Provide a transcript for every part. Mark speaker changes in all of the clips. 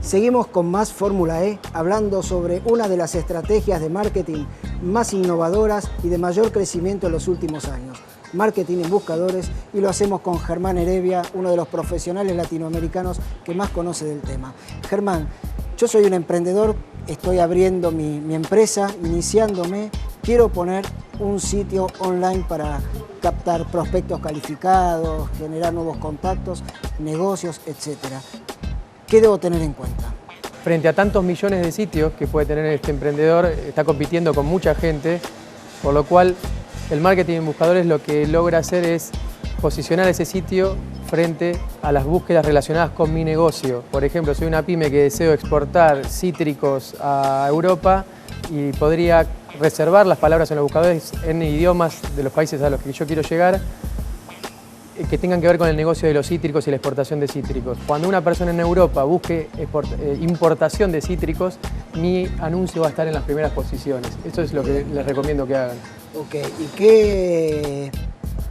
Speaker 1: Seguimos con más Fórmula E, hablando sobre una de las estrategias de marketing más innovadoras y de mayor crecimiento en los últimos años. Marketing en buscadores, y lo hacemos con Germán Heredia, uno de los profesionales latinoamericanos que más conoce del tema. Germán, yo soy un emprendedor, estoy abriendo mi empresa, iniciándome, quiero poner un sitio online para captar prospectos calificados, generar nuevos contactos, negocios, etc. ¿Qué debo tener en cuenta?
Speaker 2: Frente a tantos millones de sitios que puede tener este emprendedor, está compitiendo con mucha gente, por lo cual el marketing en buscadores lo que logra hacer es posicionar ese sitio frente a las búsquedas relacionadas con mi negocio. Por ejemplo, soy una pyme que deseo exportar cítricos a Europa y podría reservar las palabras en los buscadores en idiomas de los países a los que yo quiero llegar, que tengan que ver con el negocio de los cítricos y la exportación de cítricos. Cuando una persona en Europa busque importación de cítricos, mi anuncio va a estar en las primeras posiciones. Eso es lo que les recomiendo que hagan.
Speaker 1: Ok, ¿y qué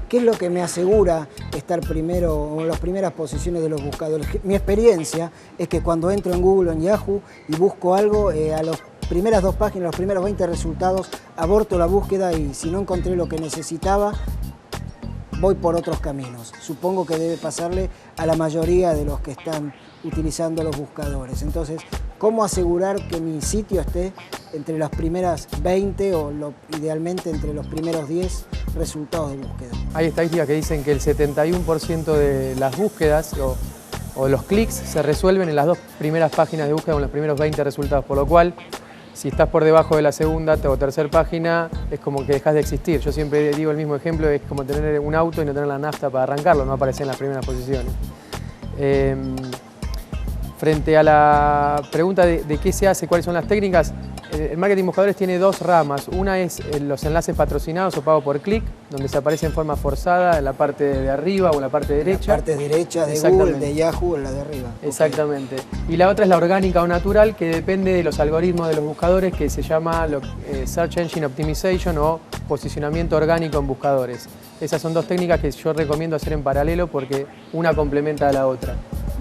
Speaker 1: es lo que me asegura estar primero o en las primeras posiciones de los buscadores? Mi experiencia es que cuando entro en Google o en Yahoo y busco algo, a las primeras 2 páginas, los primeros 20 resultados, aborto la búsqueda y si no encontré lo que necesitaba, voy por otros caminos. Supongo que debe pasarle a la mayoría de los que están utilizando los buscadores. Entonces, ¿cómo asegurar que mi sitio esté entre las primeras 20 o idealmente entre los primeros 10 resultados de búsqueda?
Speaker 2: Hay estadísticas que dicen que el 71% de las búsquedas o los clics se resuelven en las 2 primeras páginas de búsqueda o en los primeros 20 resultados, por lo cual si estás por debajo de la segunda o tercera página, es como que dejas de existir. Yo siempre digo el mismo ejemplo, es como tener un auto y no tener la nafta para arrancarlo, no aparecer en las primeras posiciones. Frente a la pregunta de qué se hace, cuáles son las técnicas, el marketing buscadores tiene 2 ramas. Una es los enlaces patrocinados o pago por clic, donde se aparece en forma forzada en la parte de arriba o en la parte derecha.
Speaker 1: La parte derecha de Google, de Yahoo, en la de arriba.
Speaker 2: Exactamente. Okay. Y la otra es la orgánica o natural, que depende de los algoritmos de los buscadores, que se llama Search Engine Optimization o posicionamiento orgánico en buscadores. Esas son 2 técnicas que yo recomiendo hacer en paralelo porque una complementa a la otra.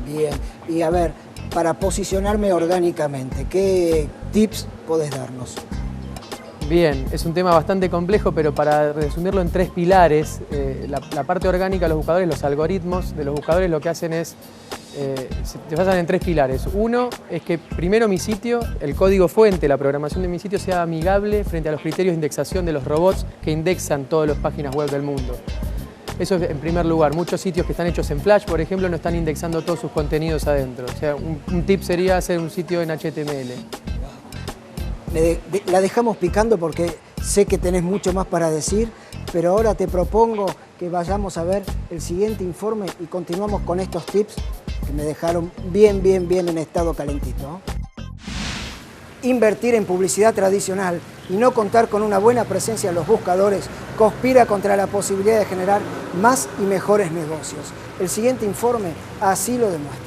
Speaker 1: Bien. Y a ver, para posicionarme orgánicamente, ¿qué tips podés darnos?
Speaker 2: Bien, es un tema bastante complejo, pero para resumirlo en 3 pilares, la parte orgánica de los buscadores, los algoritmos de los buscadores lo que hacen es, se basan en 3 pilares. Uno es que primero mi sitio, el código fuente, la programación de mi sitio sea amigable frente a los criterios de indexación de los robots que indexan todas las páginas web del mundo. Eso es en primer lugar. Muchos sitios que están hechos en Flash, por ejemplo, no están indexando todos sus contenidos adentro. O sea, un tip sería hacer un sitio en HTML.
Speaker 1: La dejamos picando porque sé que tenés mucho más para decir, pero ahora te propongo que vayamos a ver el siguiente informe y continuamos con estos tips que me dejaron bien en estado calentito. Invertir en publicidad tradicional y no contar con una buena presencia en los buscadores conspira contra la posibilidad de generar más y mejores negocios. El siguiente informe así lo demuestra.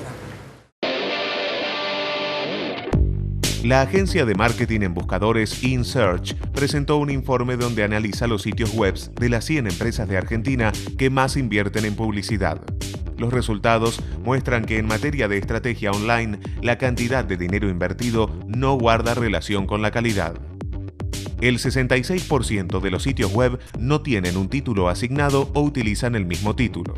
Speaker 3: La agencia de marketing en buscadores InSearch presentó un informe donde analiza los sitios web de las 100 empresas de Argentina que más invierten en publicidad. Los resultados muestran que en materia de estrategia online, la cantidad de dinero invertido no guarda relación con la calidad. El 66% de los sitios web no tienen un título asignado o utilizan el mismo título.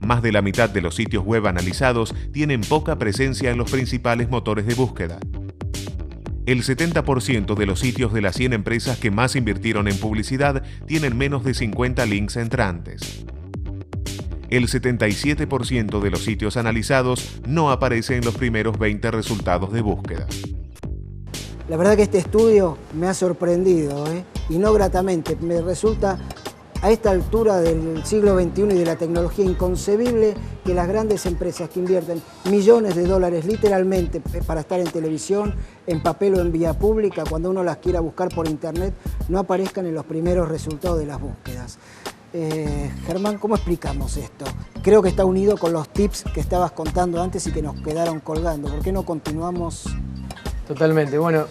Speaker 3: Más de la mitad de los sitios web analizados tienen poca presencia en los principales motores de búsqueda. El 70% de los sitios de las 100 empresas que más invirtieron en publicidad tienen menos de 50 links entrantes. El 77% de los sitios analizados no aparece en los primeros 20 resultados de búsqueda.
Speaker 1: La verdad que este estudio me ha sorprendido, y no gratamente. Me resulta a esta altura del siglo XXI y de la tecnología inconcebible que las grandes empresas que invierten millones de dólares literalmente para estar en televisión, en papel o en vía pública, cuando uno las quiera buscar por internet, no aparezcan en los primeros resultados de las búsquedas. Germán, ¿cómo explicamos esto? Creo que está unido con los tips que estabas contando antes y que nos quedaron colgando. ¿Por qué no continuamos?
Speaker 2: Totalmente. Bueno,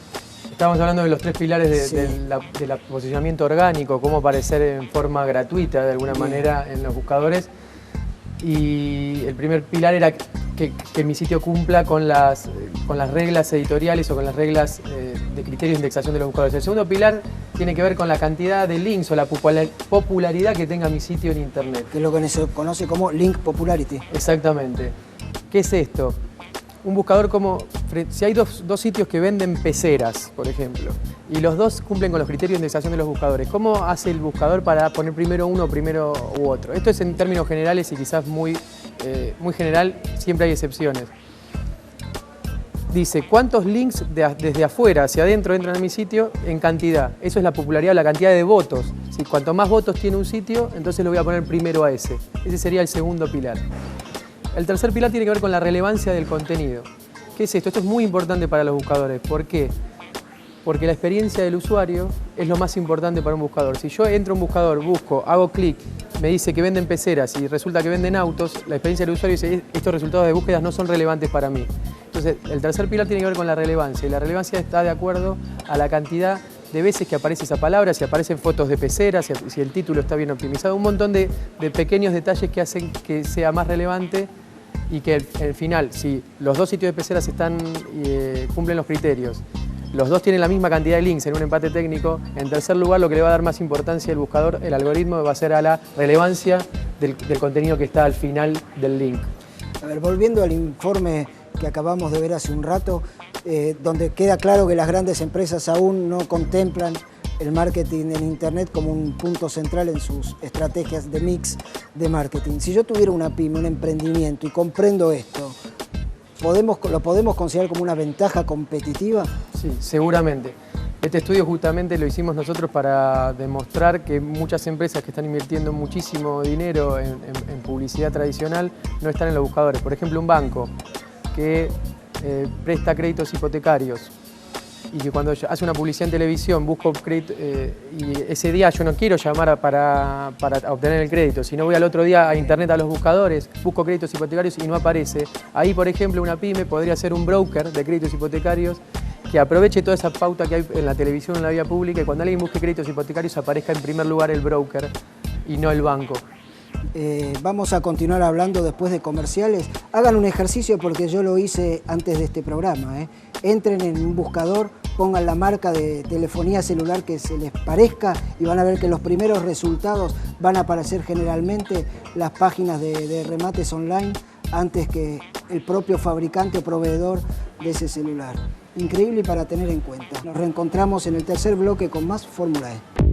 Speaker 2: estábamos hablando de los 3 pilares del posicionamiento orgánico, cómo aparecer en forma gratuita de alguna manera en los buscadores. Y el primer pilar era que mi sitio cumpla con las reglas editoriales o con las reglas de criterio de indexación de los buscadores. El segundo pilar tiene que ver con la cantidad de links o la popularidad que tenga mi sitio en Internet.
Speaker 1: Que es lo que se conoce como link popularity.
Speaker 2: Exactamente. ¿Qué es esto? Un buscador si hay dos sitios que venden peceras, por ejemplo, y los dos cumplen con los criterios de indexación de los buscadores, ¿cómo hace el buscador para poner primero uno o primero u otro? Esto es en términos generales y quizás muy general, siempre hay excepciones. Dice, ¿cuántos links desde afuera hacia adentro entran a mi sitio en cantidad? Eso es la popularidad o la cantidad de votos. Si cuanto más votos tiene un sitio, entonces lo voy a poner primero a ese. Ese sería el segundo pilar. El tercer pilar tiene que ver con la relevancia del contenido. ¿Qué es esto? Esto es muy importante para los buscadores. ¿Por qué? Porque la experiencia del usuario es lo más importante para un buscador. Si yo entro a un buscador, busco, hago clic, me dice que venden peceras y resulta que venden autos, la experiencia del usuario dice estos resultados de búsquedas no son relevantes para mí. Entonces, el tercer pilar tiene que ver con la relevancia. Y la relevancia está de acuerdo a la cantidad de veces que aparece esa palabra, si aparecen fotos de peceras, si el título está bien optimizado. Un montón de pequeños detalles que hacen que sea más relevante y que al final, si los dos sitios de peceras cumplen los criterios, los dos tienen la misma cantidad de links en un empate técnico, en tercer lugar lo que le va a dar más importancia al buscador, el algoritmo, va a ser a la relevancia del contenido que está al final del link.
Speaker 1: A ver, volviendo al informe que acabamos de ver hace un rato, donde queda claro que las grandes empresas aún no contemplan el marketing en Internet como un punto central en sus estrategias de mix de marketing. Si yo tuviera una pyme, un emprendimiento y comprendo esto, ¿lo podemos considerar como una ventaja competitiva?
Speaker 2: Sí, seguramente. Este estudio justamente lo hicimos nosotros para demostrar que muchas empresas que están invirtiendo muchísimo dinero en publicidad tradicional no están en los buscadores. Por ejemplo, un banco que presta créditos hipotecarios y que cuando hace una publicidad en televisión busco crédito y ese día yo no quiero llamar para obtener el crédito, sino voy al otro día a internet a los buscadores, busco créditos hipotecarios y no aparece. Ahí, por ejemplo, una pyme podría ser un broker de créditos hipotecarios que aproveche toda esa pauta que hay en la televisión, en la vía pública, y cuando alguien busque créditos hipotecarios aparezca en primer lugar el broker y no el banco.
Speaker 1: Vamos a continuar hablando después de comerciales. Hagan un ejercicio porque yo lo hice antes de este programa. Entren en un buscador, pongan la marca de telefonía celular que se les parezca y van a ver que los primeros resultados van a aparecer generalmente las páginas de remates online antes que el propio fabricante o proveedor de ese celular. Increíble y para tener en cuenta. Nos reencontramos en el tercer bloque con más Fórmula E.